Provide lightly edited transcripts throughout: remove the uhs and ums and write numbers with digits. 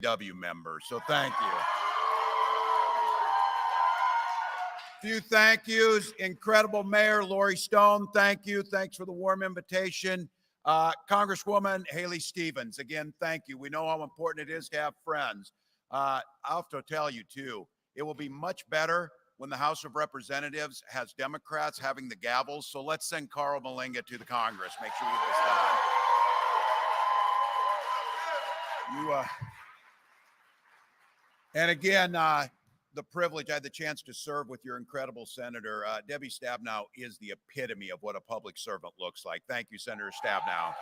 UAW members. So thank you. Few thank yous. Incredible Mayor Lori Stone, thank you. Thanks for the warm invitation. Congresswoman Haley Stevens, again, thank you. We know how important it is to have friends. I'll have to tell you, too, it will be much better when the House of Representatives has Democrats having the gavels. So let's send Carl Malinga to the Congress. Make sure we get this done. And again, the privilege, I had the chance to serve with your incredible senator. Debbie Stabenow is the epitome of what a public servant looks like. Thank you, Senator Stabenow.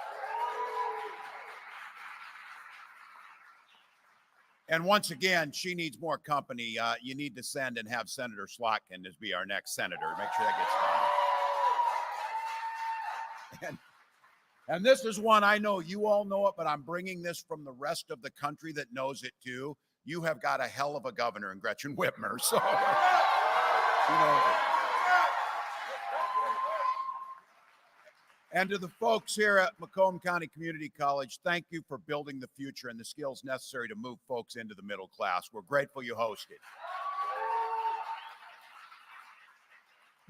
And once again, she needs more company. You need to send and have Senator Slotkin as be our next senator. Make sure that gets done. And this is one, I know you all know it, but I'm bringing this from the rest of the country that knows it too. You have got a hell of a governor in Gretchen Whitmer. So, you know. And to the folks here at Macomb County Community College, thank you for building the future and the skills necessary to move folks into the middle class. We're grateful you hosted.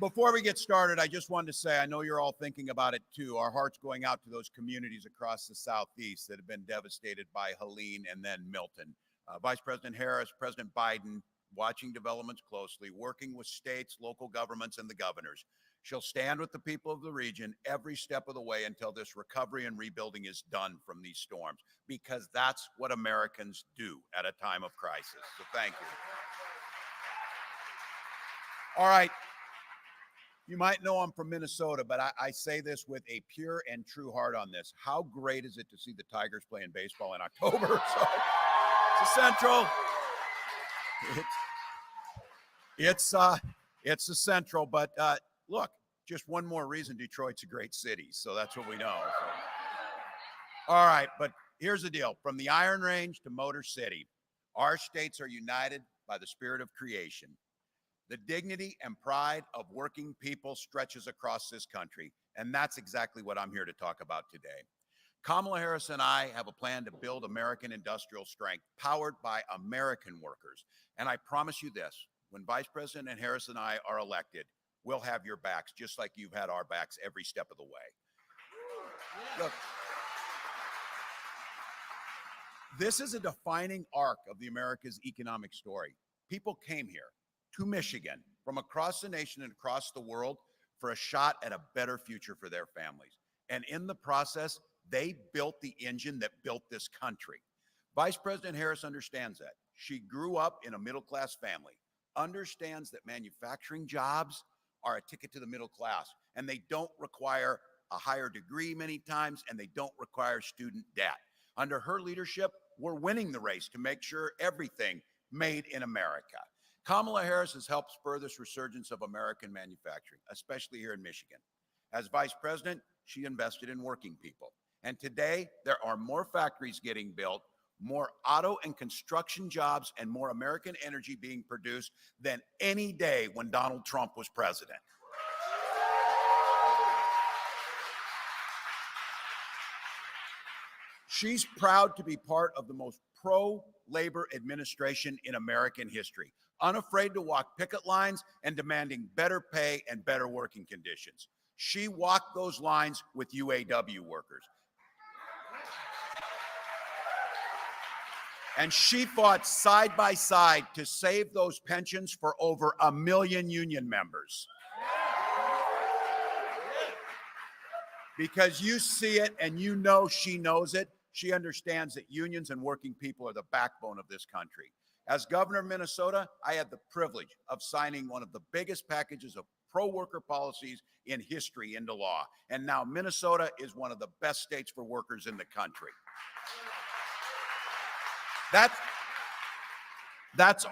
Before we get started, I just wanted to say, I know you're all thinking about it too. Our heart's going out to those communities across the Southeast that have been devastated by Helene and then Milton. Vice President Harris, President Biden, watching developments closely, working with states, local governments, and the governors. She'll stand with the people of the region every step of the way until this recovery and rebuilding is done from these storms, because that's what Americans do at a time of crisis. So thank you. All right. You might know I'm from Minnesota, but I say this with a pure and true heart on this. How great is it to see the Tigers playing baseball in October? So, it's a Central. It's a Central, but look, just one more reason Detroit's a great city. So that's what we know. So. All right, but here's the deal. From the Iron Range to Motor City, our states are united by the spirit of creation. The dignity and pride of working people stretches across this country, and that's exactly what I'm here to talk about today. Kamala Harris and I have a plan to build American industrial strength powered by American workers. And I promise you this, when Vice President Harris and I are elected, we'll have your backs, just like you've had our backs every step of the way. Look, this is a defining arc of the America's economic story. People came here to Michigan from across the nation and across the world for a shot at a better future for their families. And in the process, they built the engine that built this country. Vice President Harris understands that. She grew up in a middle-class family, understands that manufacturing jobs are a ticket to the middle class, and they don't require a higher degree many times, and they don't require student debt. Under her leadership, we're winning the race to make sure everything made in America. Kamala Harris has helped spur this resurgence of American manufacturing, especially here in Michigan. As vice president, she invested in working people. And today, there are more factories getting built, more auto and construction jobs, and more American energy being produced than any day when Donald Trump was president. She's proud to be part of the most pro-labor administration in American history, unafraid to walk picket lines and demanding better pay and better working conditions. She walked those lines with UAW workers. And she fought side by side to save those pensions for over 1 million union members. Because you see it and you know she knows it. She understands that unions and working people are the backbone of this country. As governor of Minnesota, I had the privilege of signing one of the biggest packages of pro-worker policies in history into law. And now Minnesota is one of the best states for workers in the country. That's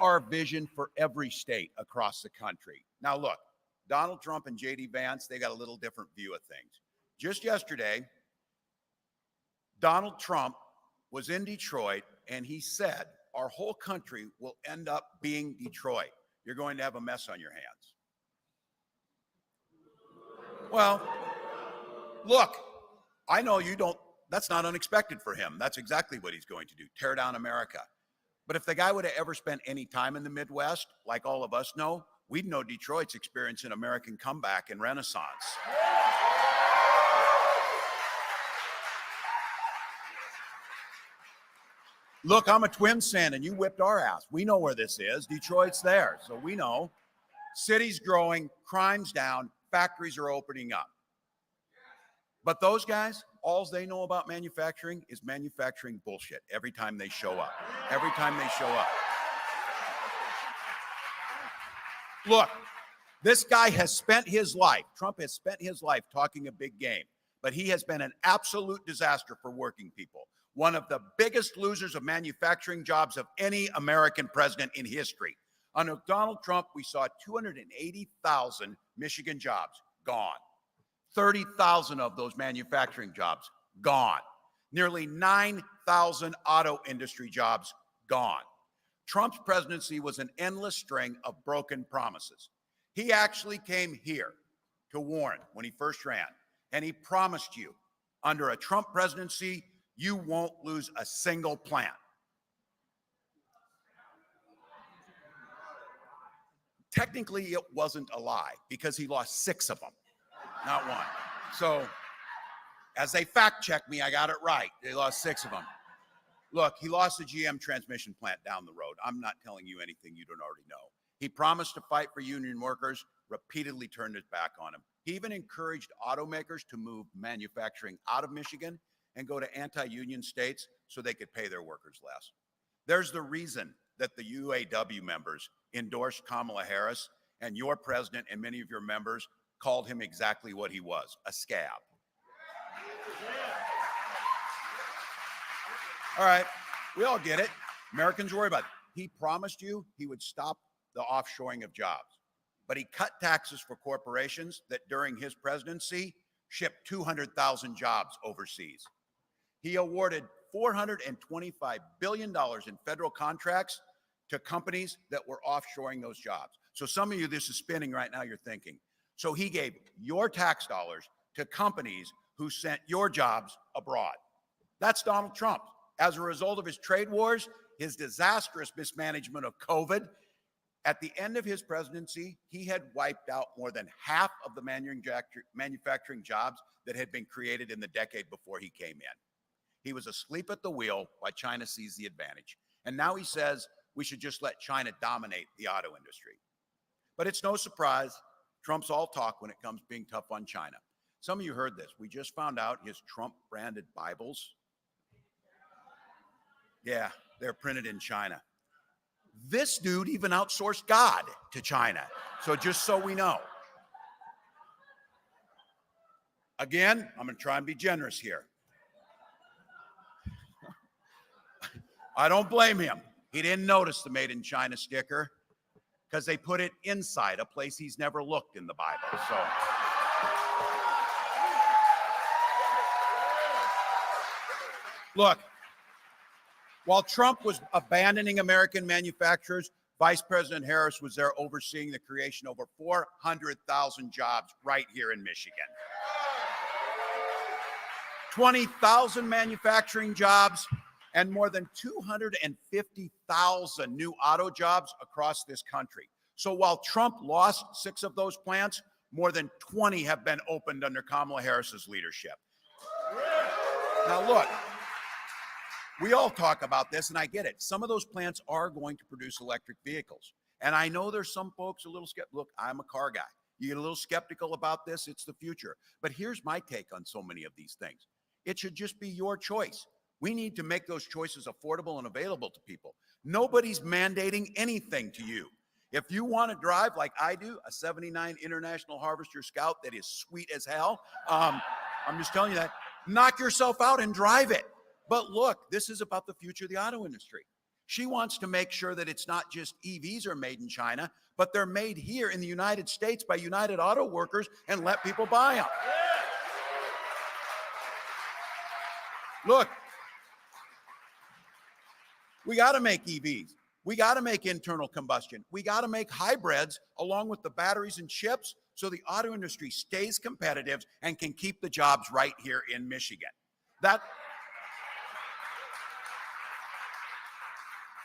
our vision for every state across the country. Now look, Donald Trump and J.D. Vance, they got a little different view of things. Just yesterday, Donald Trump was in Detroit and he said, our whole country will end up being Detroit. You're going to have a mess on your hands. Well, look, I know you don't, that's not unexpected for him. That's exactly what he's going to do, tear down America. But if the guy would have ever spent any time in the Midwest, like all of us know, we'd know Detroit's experiencing American comeback and renaissance. Look, I'm a Twins fan, and you whipped our ass. We know where this is. Detroit's there, so we know. City's growing, crime's down, factories are opening up. But those guys, all they know about manufacturing is manufacturing bullshit every time they show up. Every time they show up. Look, this guy has spent his life, Trump has spent his life talking a big game, but he has been an absolute disaster for working people. One of the biggest losers of manufacturing jobs of any American president in history. Under Donald Trump, we saw 280,000 Michigan jobs gone. 30,000 of those manufacturing jobs gone. Nearly 9,000 auto industry jobs gone. Trump's presidency was an endless string of broken promises. He actually came here to Warren when he first ran, and he promised you, under a Trump presidency, you won't lose a single plant. Technically, it wasn't a lie because he lost 6 of them, not 1. So, as they fact checked me, I got it right. They lost 6 of them. Look, he lost the GM transmission plant down the road. I'm not telling you anything you don't already know. He promised to fight for union workers, repeatedly turned his back on them. He even encouraged automakers to move manufacturing out of Michigan and go to anti-union states so they could pay their workers less. There's the reason that the UAW members endorsed Kamala Harris, and your president and many of your members called him exactly what he was, a scab. All right, we all get it. Americans worry about it. He promised you he would stop the offshoring of jobs, but he cut taxes for corporations that during his presidency shipped 200,000 jobs overseas. He awarded $425 billion in federal contracts to companies that were offshoring those jobs. So some of you, this is spinning right now, you're thinking. So he gave your tax dollars to companies who sent your jobs abroad. That's Donald Trump. As a result of his trade wars, his disastrous mismanagement of COVID, at the end of his presidency, he had wiped out more than half of the manufacturing jobs that had been created in the decade before he came in. He was asleep at the wheel while China seized the advantage. And now he says we should just let China dominate the auto industry. But it's no surprise, Trump's all talk when it comes to being tough on China. Some of you heard this. We just found out his Trump-branded Bibles, yeah, they're printed in China. This dude even outsourced God to China. So just so we know. Again, I'm going to try and be generous here. I don't blame him. He didn't notice the Made in China sticker because they put it inside a place he's never looked in the Bible. So, look, while Trump was abandoning American manufacturers, Vice President Harris was there overseeing the creation of over 400,000 jobs right here in Michigan. 20,000 manufacturing jobs and more than 250,000 new auto jobs across this country. So while Trump lost 6 of those plants, more than 20 have been opened under Kamala Harris's leadership. Now look, we all talk about this, and I get it. Some of those plants are going to produce electric vehicles. And I know there's some folks a little skeptical. Look, I'm a car guy. You get a little skeptical about this, it's the future. But here's my take on so many of these things. It should just be your choice. We need to make those choices affordable and available to people. Nobody's mandating anything to you. If you want to drive like I do, a 79 International Harvester Scout that is sweet as hell, I'm just telling you that, knock yourself out and drive it. But look, this is about the future of the auto industry. She wants to make sure that it's not just EVs are made in China, but they're made here in the United States by United Auto Workers and let people buy them. Look, we got to make EVs. We got to make internal combustion. We got to make hybrids along with the batteries and chips so the auto industry stays competitive and can keep the jobs right here in Michigan.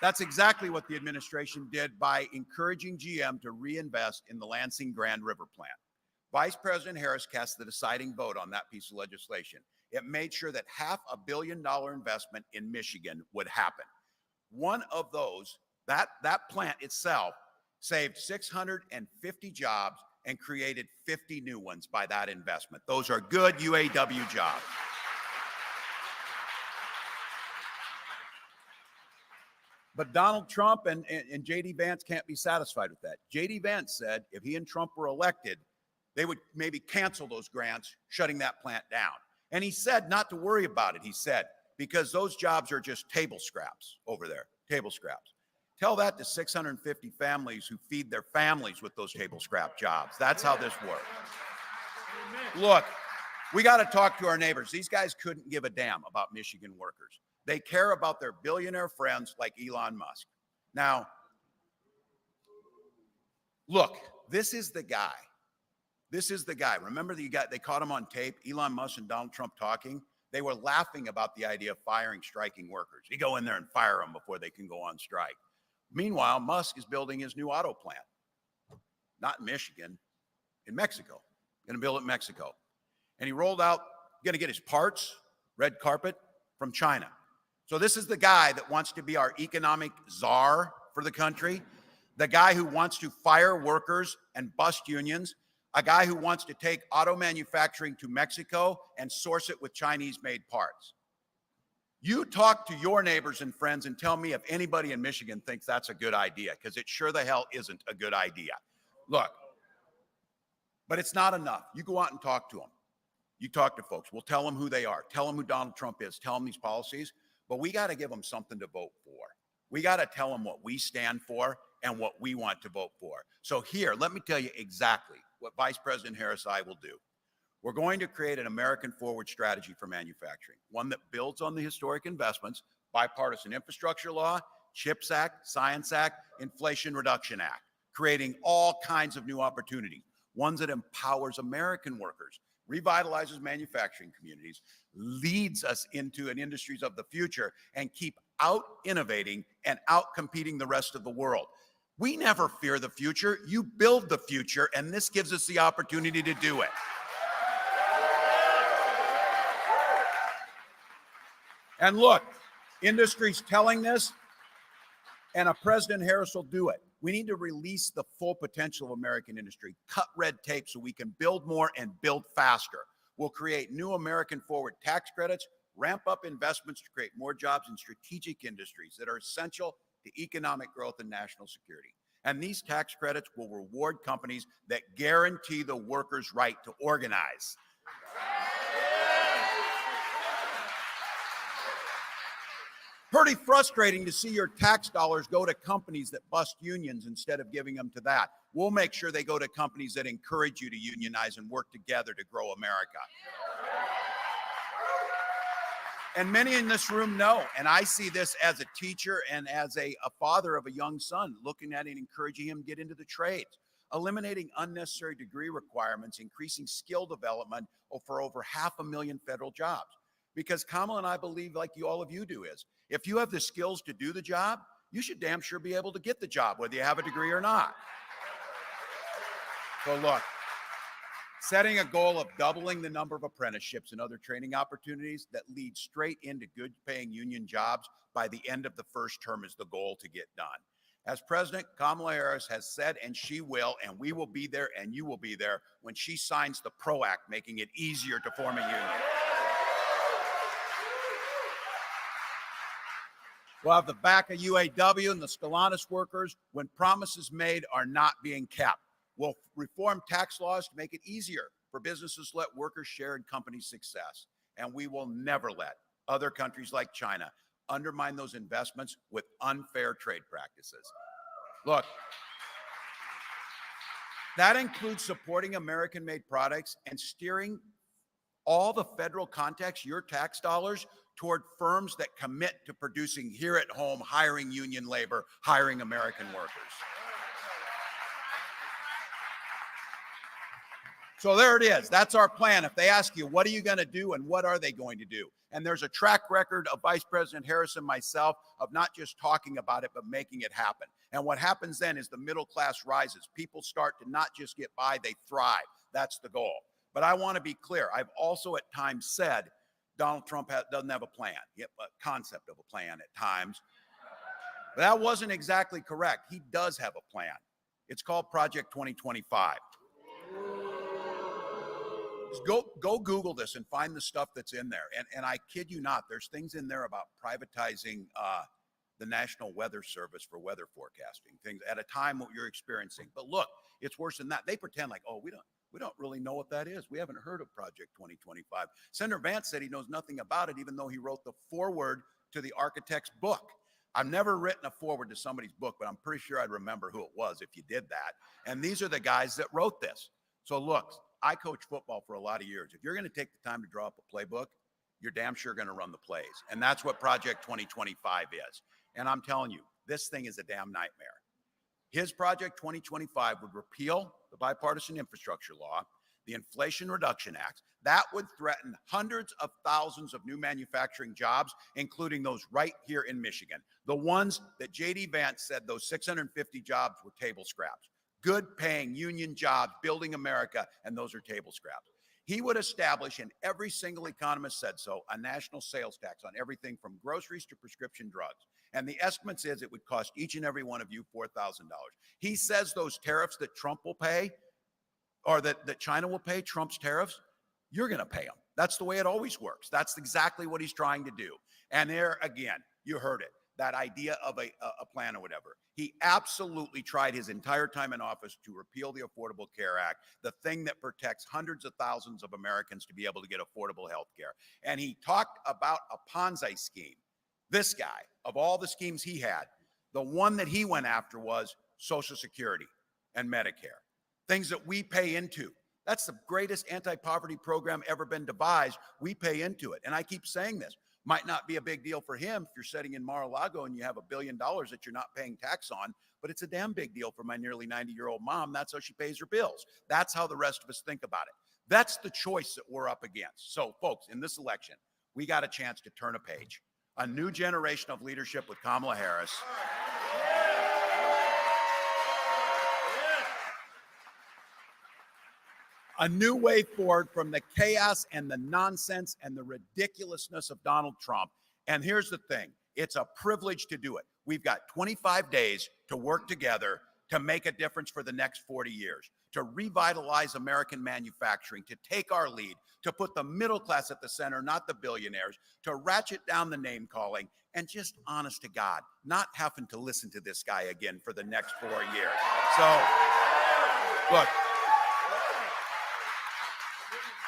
That's exactly what the administration did by encouraging GM to reinvest in the Lansing Grand River plant. Vice President Harris cast the deciding vote on that piece of legislation. It made sure that $500 million investment in Michigan would happen. One of those, that plant itself, saved 650 jobs and created 50 new ones by that investment. Those are good UAW jobs. But Donald Trump and J.D. Vance can't be satisfied with that. J.D. Vance said if he and Trump were elected, they would maybe cancel those grants, shutting that plant down. And he said not to worry about it, he said, because those jobs are just table scraps over there, table scraps. Tell that to 650 families who feed their families with those table scrap jobs. That's how this works. Look, we got to talk to our neighbors. These guys couldn't give a damn about Michigan workers. They care about their billionaire friends like Elon Musk. Now, look, this is the guy. This is the guy. Remember they caught him on tape, Elon Musk and Donald Trump talking? They were laughing about the idea of firing striking workers. You go in there and fire them before they can go on strike. Meanwhile, Musk is building his new auto plant. Not in Michigan, in Mexico. Going to build it in Mexico. And he rolled out, going to get his parts, red carpet, from China. So this is the guy that wants to be our economic czar for the country, the guy who wants to fire workers and bust unions, a guy who wants to take auto manufacturing to Mexico and source it with Chinese-made parts. You talk to your neighbors and friends and tell me if anybody in Michigan thinks that's a good idea, because it sure the hell isn't a good idea. Look, but it's not enough. You go out and talk to them. You talk to folks. We'll tell them who they are. Tell them who Donald Trump is. Tell them these policies. But we got to give them something to vote for. We got to tell them what we stand for and what we want to vote for. So here, let me tell you exactly what Vice President Harris and I will do. We're going to create an American forward strategy for manufacturing, one that builds on the historic investments, bipartisan infrastructure law, CHIPS Act, Science Act, Inflation Reduction Act, creating all kinds of new opportunities, ones that empowers American workers, revitalizes manufacturing communities, leads us into an industries of the future, and keep out innovating and out competing the rest of the world. We never fear the future. You build the future, and this gives us the opportunity to do it. And look, industry's telling this, and President Harris will do it. We need to release the full potential of American industry, cut red tape so we can build more and build faster. We'll create new American forward tax credits, ramp up investments to create more jobs in strategic industries that are essential to economic growth and national security. And these tax credits will reward companies that guarantee the workers' right to organize. Pretty frustrating to see your tax dollars go to companies that bust unions instead of giving them to that. We'll make sure they go to companies that encourage you to unionize and work together to grow America. And many in this room know, and I see this as a teacher and as a father of a young son, looking at it and encouraging him to get into the trades, eliminating unnecessary degree requirements, increasing skill development for over 500,000 federal jobs. Because Kamala and I believe, like all of you do, is if you have the skills to do the job, you should damn sure be able to get the job, whether you have a degree or not. So look, setting a goal of doubling the number of apprenticeships and other training opportunities that lead straight into good paying union jobs by the end of the first term is the goal to get done. As President, Kamala Harris has said, and she will, and we will be there, and you will be there when she signs the PRO Act, making it easier to form a union. We'll have the back of UAW and the Stellantis workers when promises made are not being kept. We'll reform tax laws to make it easier for businesses to let workers share in company success. And we will never let other countries like China undermine those investments with unfair trade practices. Look, that includes supporting American-made products and steering all the federal contacts, your tax dollars, toward firms that commit to producing here at home, hiring union labor, hiring American workers. So there it is. That's our plan. If they ask you, what are you going to do and what are they going to do? And there's a track record of Vice President Harris and myself of not just talking about it, but making it happen. And what happens then is the middle class rises. People start to not just get by, they thrive. That's the goal. But I want to be clear. I've also at times said Donald Trump doesn't have a plan, a concept of a plan at times. But that wasn't exactly correct. He does have a plan. It's called Project 2025. Just go Google this and find the stuff that's in there. And I kid you not, there's things in there about privatizing the National Weather Service for weather forecasting, things at a time what you're experiencing. But look, it's worse than that. They pretend like, oh, we don't really know what that is. We haven't heard of Project 2025. Senator Vance said he knows nothing about it, even though he wrote the foreword to the architect's book. I've never written a foreword to somebody's book, but I'm pretty sure I'd remember who it was if you did that. And these are the guys that wrote this. So look, I coached football for a lot of years. If you're going to take the time to draw up a playbook, you're damn sure going to run the plays. And that's what Project 2025 is. And I'm telling you, this thing is a damn nightmare. His Project 2025 would repeal the bipartisan infrastructure law, the Inflation Reduction Act. That would threaten hundreds of thousands of new manufacturing jobs, including those right here in Michigan. The ones that J.D. Vance said those 650 jobs were table scraps. Good paying union jobs, building America, and those are table scraps. He would establish, and every single economist said so, a national sales tax on everything from groceries to prescription drugs. And the estimates is it would cost each and every one of you $4,000. He says those tariffs that Trump will pay, or that China will pay, Trump's tariffs, you're going to pay them. That's the way it always works. That's exactly what he's trying to do. And there, again, you heard it, that idea of a plan or whatever. He absolutely tried his entire time in office to repeal the Affordable Care Act, the thing that protects hundreds of thousands of Americans to be able to get affordable health care. And he talked about a Ponzi scheme. This guy, of all the schemes he had, the one that he went after was Social Security and Medicare, things that we pay into. That's the greatest anti-poverty program ever been devised. We pay into it. And I keep saying this. Might not be a big deal for him if you're sitting in Mar-a-Lago and you have $1 billion that you're not paying tax on, but it's a damn big deal for my nearly 90-year-old mom. That's how she pays her bills. That's how the rest of us think about it. That's the choice that we're up against. So, folks, in this election, we got a chance to turn a page. A new generation of leadership with Kamala Harris. A new way forward from the chaos and the nonsense and the ridiculousness of Donald Trump. And here's the thing. It's a privilege to do it. We've got 25 days to work together to make a difference for the next 40 years, to revitalize American manufacturing, to take our lead, to put the middle class at the center, not the billionaires, to ratchet down the name calling, and just honest to God, not having to listen to this guy again for the next 4 years. So, look.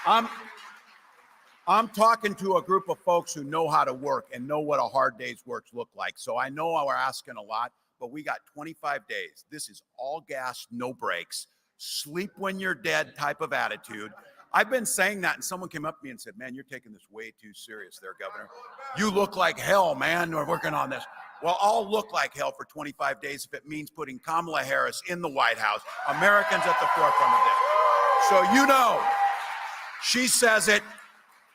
I'm talking to a group of folks who know how to work and know what a hard day's work look like. So I know we're asking a lot, but we got 25 days. This is all gas, no brakes, sleep when you're dead type of attitude. I've been saying that, and someone came up to me and said, man, you're taking this way too serious there, Governor. You look like hell, man. We're working on this. Well, I'll look like hell for 25 days if it means putting Kamala Harris in the White House, Americans at the forefront of this. So you know, she says it.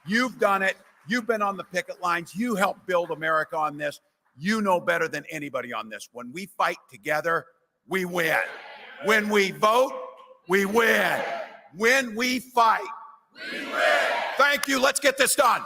You've done it. You've been on the picket lines. You helped build America on this. You know better than anybody on this. When we fight together, we win. When we vote, we win. When we fight, we win. Thank you. Let's get this done.